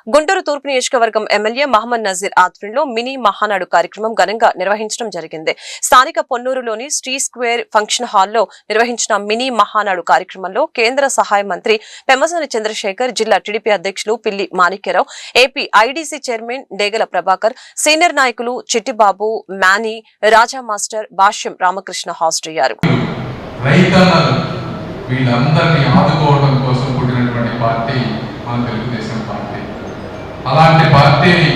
గుంటూరు తూర్పు నియోజకవర్గం ఎమ్మెల్యే మహమ్మద్ నజీర్ ఆధ్వర్యంలో మినీ మహానాడు కార్యక్రమం ఘనంగా నిర్వహించడం జరిగింది. స్థానిక పొన్నూరులోని స్టీ స్క్వేర్ ఫంక్షన్ హాల్లో నిర్వహించిన మినీ మహానాడు కార్యక్రమంలో కేంద్ర సహాయ మంత్రి పెమ్మసాని చంద్రశేఖర్, జిల్లా టీడీపీ అధ్యక్షులు పిల్లి మాణిక్యరావు, ఏపీ ఐడీసీ చైర్మన్ డేగల ప్రభాకర్, సీనియర్ నాయకులు చిట్టిబాబు, మానీ, రాజా మాస్టర్, భాష్యం రామకృష్ణ హాజరయ్యారు. వీళ్ళందరినీ ఆదుకోవడం కోసం పుట్టినటువంటి పార్టీ మన తెలుగుదేశం పార్టీ. అలాంటి పార్టీని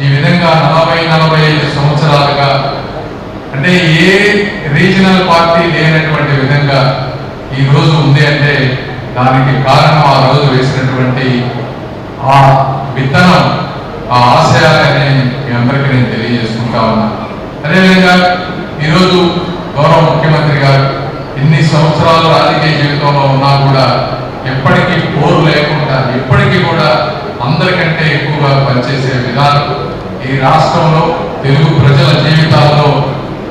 ఈ విధంగా 40-45 సంవత్సరాలుగా, అంటే ఏ రీజనల్ పార్టీ లేనటువంటి విధంగా ఈ రోజు ఉంది అంటే దానికి కారణం ఆ రోజు వేసినటువంటి ఆ విత్తనం, ఆ ఆశయాలని మీ అందరికీ నేను తెలియజేసుకుంటా ఉన్నా. అదేవిధంగా ఈరోజు గౌరవ ముఖ్యమంత్రి గారు ఇన్ని సంవత్సరాలు రాజకీయ జీవితంలో ఉన్నా కూడా ఎప్పటికీ పోరు లేకుండా ఎప్పటికీ కూడా అందరికంటే ఎక్కువగా పనిచేసే విధానం, ఈ రాష్ట్రంలో తెలుగు ప్రజల జీవితాల్లో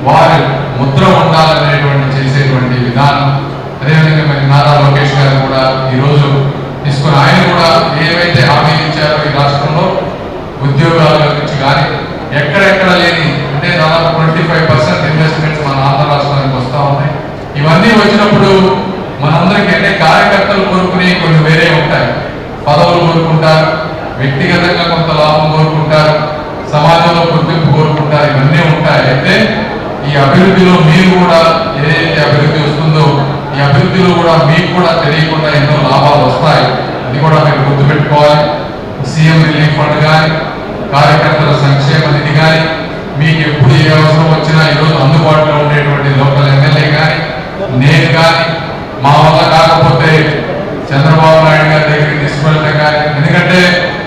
వారి ముద్ర ఉండాలనేటువంటి చేసేటువంటి విధానం. అదేవిధంగా మరి నారా లోకేష్ గారు కూడా ఈరోజు తీసుకుని ఆయన కూడా ఏవైతే హామీలు ఇచ్చారో ఈ రాష్ట్రంలో ఉద్యోగాల గురించి కానీ ఎక్కడెక్కడ లేని, అంటే దాదాపు 25% ఇన్వెస్ట్మెంట్స్ మన ఆంధ్ర రాష్ట్రానికి వస్తూ ఉన్నాయి. ఇవన్నీ వచ్చినప్పుడు మనందరికీ, అంటే కార్యకర్తలు కోరుకునే కొన్ని వేరే ఉంటాయి, పదవులు కోరుకుంటారు, వ్యక్తిగతంగా కొంత లాభం కోరుకుంటారు, సమాజంలో గుర్తింపు కోరుకుంటారు, ఇవన్నీ ఉంటాయి. అయితే ఈ అభివృద్ధిలో మీరు కూడా ఏదైతే అభివృద్ధి వస్తుందో ఈ అభివృద్ధిలో కూడా మీకు కూడా తెలియకుండా ఎన్నో లాభాలు వస్తాయి. అది కూడా మీరు గుర్తుపెట్టుకోవాలి. సీఎం రిలీఫ్ ఫండ్ కానీ, కార్యకర్తల సంక్షేమ నిధి కానీ, మీకు ఎప్పుడు ఏ అవసరం వచ్చినా ఈరోజు అందుబాటులో ఉండేటువంటి లోకల్ ఎమ్మెల్యే కానీ, నేను కానీ, మా వల్ల కాకపోతే చంద్రబాబు నాయుడు గారి దగ్గరికి తీసుకువెళ్ళడం కానీ, ఎందుకంటే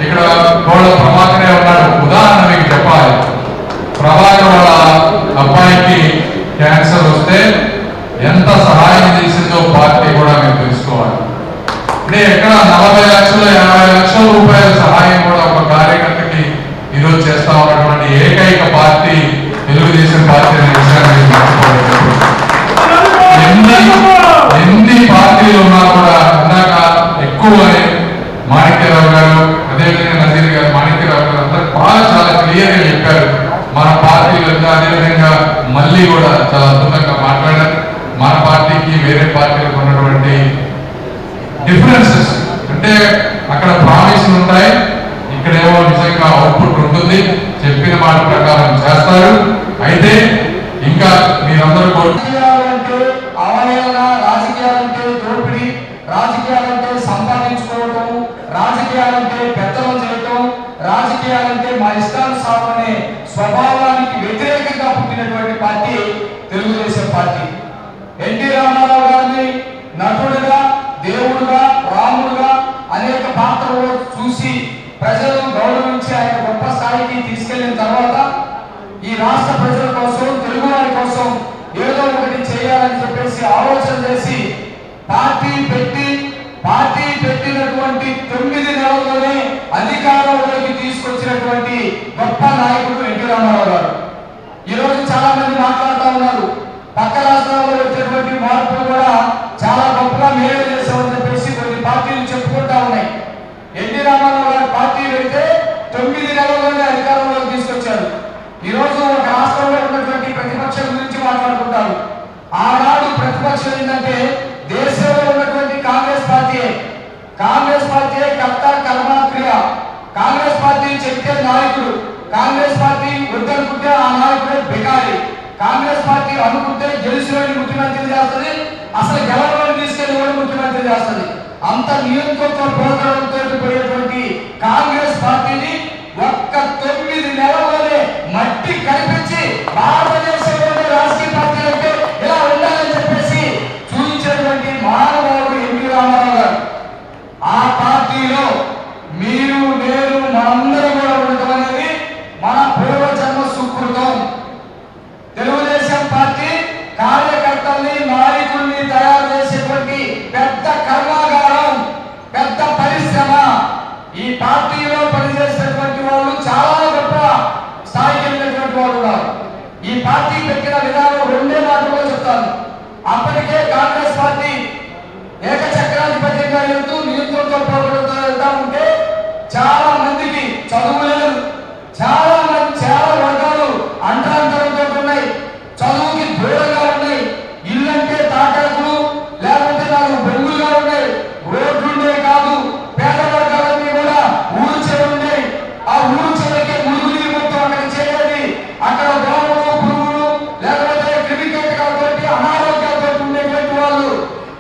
ఇక్కడ గోడ ప్రభాకరే ఉన్నాడు. ఉదాహరణ మీకు చెప్పాలి, ప్రభాకర్ వాళ్ళ అబ్బాయికి క్యాన్సర్ వస్తే ఎంత సహాయం చేసిందో పార్టీ కూడా మీరు తెలుసుకోవాలి. అంటే ఎక్కడ 40 లక్షలు 50 లక్షల రూపాయల సహాయం కూడా ఒక కార్యకర్తకి ఈరోజు చేస్తా ఉన్నటువంటి ఏకైక పార్టీ తెలుగుదేశం పార్టీ అనే విషయాన్ని ఎన్ని పార్టీలు ఉన్నా కూడా ఇందాక ఎక్కువ మాణిక్యరావు గారు, అదేవిధంగా నజీర్ గారు, మాణిక్యరావు గారు అందరూ బాగా చాలా క్లియర్గా చెప్పారు మన పార్టీలు. అదేవిధంగా మళ్ళీ కూడా చాలా అద్భుతంగా మాట్లాడారు. మన పార్టీకి వేరే పార్టీలకు ఉన్నటువంటి డిఫరెన్సెస్, అంటే అక్కడ ప్రామిస్లు ఉంటాయి, ఇక్కడేమో నిజంగా అవుట్పుట్ ఉంటుంది, చెప్పిన మాట ప్రకారం చేస్తారు. అయితే ఇంకా మీరందరూ రాజకీయాలంటే దోపిడీ, రాజకీయాలంటే సంపాదించుకోవటం, రాజకీయాలంటే పెద్దలు చేయటం, రాజకీయాలంటే మా ఇష్టానుసారం అనే స్వభావానికి వ్యతిరేకంగా పుట్టినటువంటి party Telugu Desam party. NT Rama Rao గారిని నటుడుగా, దేవుడుగా, రాముడుగా అనేక పాత్రలు చూసి ప్రజలు గౌరవించి ఆయన గొప్ప స్థాయికి తీసుకెళ్లిన తర్వాత ఈ రాష్ట్ర ప్రజల కోసం, తెలుగు వారి కోసం ఏదో ఒకటి చేయాలని చెప్పేసి ఆలోచన చేసి పార్టీ పెట్టినటువంటి 9 నెలల్లోనే అధికారంలోకి తీసుకొచ్చినటువంటి గొప్ప నాయకుడు ఎన్టీ రామారావు గారు. ఈరోజు చాలా మంది మాట్లాడుతూ ఉన్నారు, పక్క రాష్ట్రాల్లో వచ్చేటువంటి మార్పులు కూడా చాలా గొప్పగా మేలు చేశామని చెప్పేసి కొన్ని పార్టీలు చెప్పుకుంటా ఉన్నాయి. ఎన్టీ రామారావు గారు పార్టీ పెడితే 9 నెలల్లోనే అధికారంలోకి తీసుకొచ్చారు. ఈరోజు ఒక రాష్ట్రంలో ఉన్నటువంటి ప్రతిపక్షం గురించి మాట్లాడుకుంటారు. ఆనాడు ప్రతిపక్షం ఏంటంటే దేశంలో ఉన్నటువంటి కాంగ్రెస్ పార్టీ కర్త కర్మ క్రియ. కాంగ్రెస్ పార్టీ చెప్తే నాయకుడు, కాంగ్రెస్ పార్టీ వద్దనుకుంటే ఆ నాయకుడే బికారి, కాంగ్రెస్ పార్టీ అనుకుంటే గెలిచినోడిని ముఖ్యమంత్రి చేస్తుంది, అసలు గెలవని తీసుకెళ్లి కూడా ముఖ్యమంత్రి చేస్తుంది. అంత నియంత్రణతో ప్రోగ్రాంతో పోయేటువంటి కాంగ్రెస్ పార్టీని ఒక్క 9 నెలల్లోనే మట్టి కనిపించి భారతదేశంలోని రాజకీయ పార్టీ అంటే ఇలా ఉండాలని చెప్పేసి చూపించినటువంటి మానవుడు ఎన్టీ రామారావు గారు. ఆ పార్టీలో మీరు, నేను, మనందరం కూడా ఉండటం అనేది మన పూర్వజన్మ సుకృతం. తెలుగుదేశం పార్టీ కార్యకర్తల్ని, నాయకుల్ని తయారు చేసేటువంటి పెద్ద కర్మాగారం, పెద్ద పరిశ్రమ. ఈ పార్టీలో పనిచేసేటువంటి వాళ్ళు చాలా గొప్ప స్థాయికి వెళ్ళినటువంటి వాళ్ళు ఉన్నారు. ఈ పార్టీ పెట్టిన విధానం 2 మాటల్లో చెప్తాను. అప్పటికే కాంగ్రెస్ పార్టీ ఏకచక్రాధిపత్యంగా వెళ్తూ నియంత్రణతో వెళ్తా ఉంటే చాలా మందికి చదువు లేదు, చాలా వర్గాలు అంటాంతరంతో ఉన్నాయి, చదువుకి దూరంగా ఉన్నాయి, ఇల్లంటే తాటాకులు లేకపోతే 4 బొంగులుగా ఉన్నాయి, రోడ్లుండే కాదు, పేద వర్గాలన్నీ కూడా ఊరు చెరువు ఉన్నాయి. ఆ ఊరు చెరువుకి మురుగునీరు మొత్తం అక్కడ చేయాలి, అక్కడ దోమలు పురుగులు లేకపోతే క్రిమికీటకాలతో అనారోగ్యాలతో ఉండేటువంటి వాళ్ళు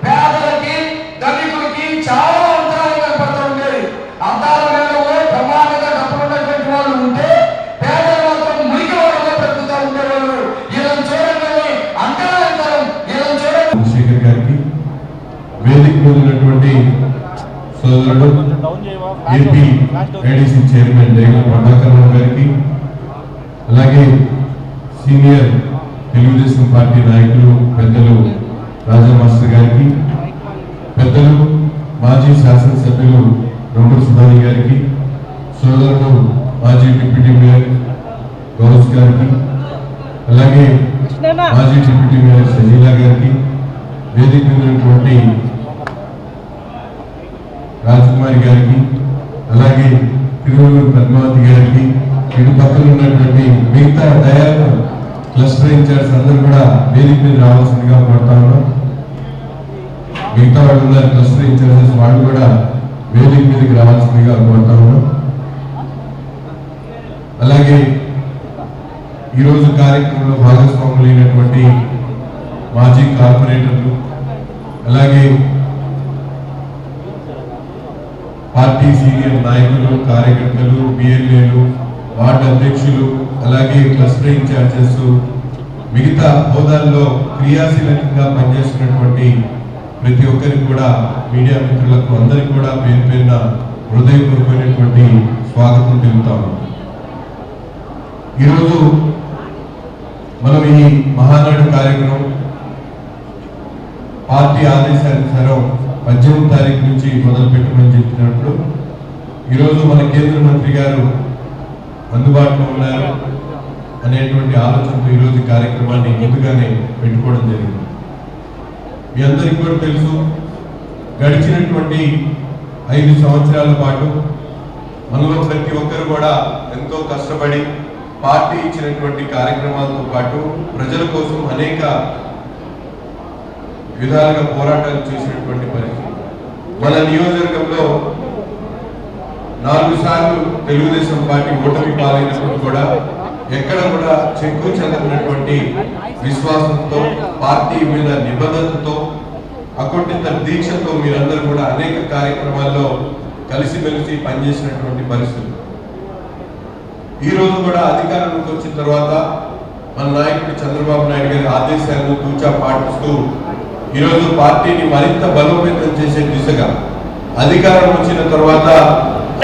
పేదలకి ధనికులకి చాలా అంతరాలు కనపడుతూ ఉండేది. అంతాల మేడలో ప్రమాదంగా డబ్బులున్నటువంటి వాళ్ళు ఉంటే పేదల మాత్రం మురికి వాళ్ళలో బ్రతుకుతూ ఉండేవాళ్ళు. ఇలా చూడండి అంతరాంతరం, ఇలా చూడండి. చంద్రశేఖర్ గారికి, వేదిక మీద ఉన్నటువంటి సోదరుడు AP ADC chairman Jagan Prabhakar Rao గారికి, అలాగే సీనియర్ తెలుగుదేశం పార్టీ నాయకులు పెద్దలు రాజా మాస్టర్ గారికి, పెద్దలు మాజీ శాసనసభ్యులు రొంబూరు సుధాని గారికి, సోదరుడు మాజీ డిప్యూటీ మేయర్ గౌరవ్ గారికి, అలాగే మాజీ డిప్యూటీ మేయర్ సజీలా గారికి, వేదిక మీద ఉన్నటువంటి రాజకుమారి గారికి, అలాగే తిరువూరు పద్మావతి గారికి, ఇటు పక్కన ఉన్నటువంటి మిగతా డయల్ క్లస్టర్ ఇన్ఛార్జ్ అందరూ కూడా వేదిక మీద రావాల్సిందిగా కోరుతా ఉన్నాం. మిగతా వాళ్ళు ఉన్నారు క్లస్టర్ ఇన్ఛార్జెస్, వాళ్ళు కూడా వేదిక మీదకి రావాల్సిందిగా కోరుతా ఉన్నాం. అలాగే ఈరోజు కార్యక్రమంలో భాగస్వాములైనటువంటి మాజీ కార్పొరేటర్లు, అలాగే పార్టీ సీనియర్ నాయకులు, కార్యకర్తలు, బిఎల్ఏలు, వార్డు అధ్యక్షులు, అలాగే క్లస్టర్ ఇన్ఛార్జెస్, మిగతా హోదాల్లో క్రియాశీలకంగా పనిచేస్తున్నటువంటి ప్రతి ఒక్కరికి కూడా, మీడియా మిత్రులకు అందరికీ కూడా పేరు పేరున హృదయపూర్వకమైనటువంటి స్వాగతం తెలుపుతాము. ఈరోజు మనం ఈ మహానాడు కార్యక్రమం పార్టీ ఆదేశానుసారం 18వ తారీఖు నుంచి మొదలు పెట్టమని చెప్పినప్పుడు, ఈరోజు మన కేంద్ర మంత్రి గారు అందుబాటులో ఉన్నారు అనేటువంటి ఆలోచనతో ఈరోజు కార్యక్రమాన్ని ముందుగానే పెట్టుకోవడం జరిగింది. మీ అందరికీ కూడా తెలుసు, గడిచినటువంటి 5 సంవత్సరాల పాటు మనలో ప్రతి ఒక్కరు కూడా ఎంతో కష్టపడి పార్టీ ఇచ్చినటువంటి కార్యక్రమాలతో పాటు ప్రజల కోసం అనేక విధాలుగా పోరాటాలు చేసినటువంటి పరిస్థితి. మన నియోజకవర్గంలో 4 సార్లు తెలుగుదేశం పార్టీ ఓటమి పాలైనప్పుడు కూడా ఎక్కడ కూడా చెక్కు చెందినటువంటి విశ్వాసంతో, పార్టీ మీద నిబద్ధతతో, అకుంఠిత దీక్షతో మీరందరూ కూడా అనేక కార్యక్రమాల్లో కలిసిమెలిసి పనిచేసినటువంటి పరిస్థితి. ఈ రోజు కూడా అధికారంలోకి వచ్చిన తర్వాత మన నాయకుడు చంద్రబాబు నాయుడు గారి ఆదేశాలను తూచా పాటిస్తూ ఈరోజు పార్టీని మరింత బలోపేతం చేసే దిశగా అధికారం వచ్చిన తర్వాత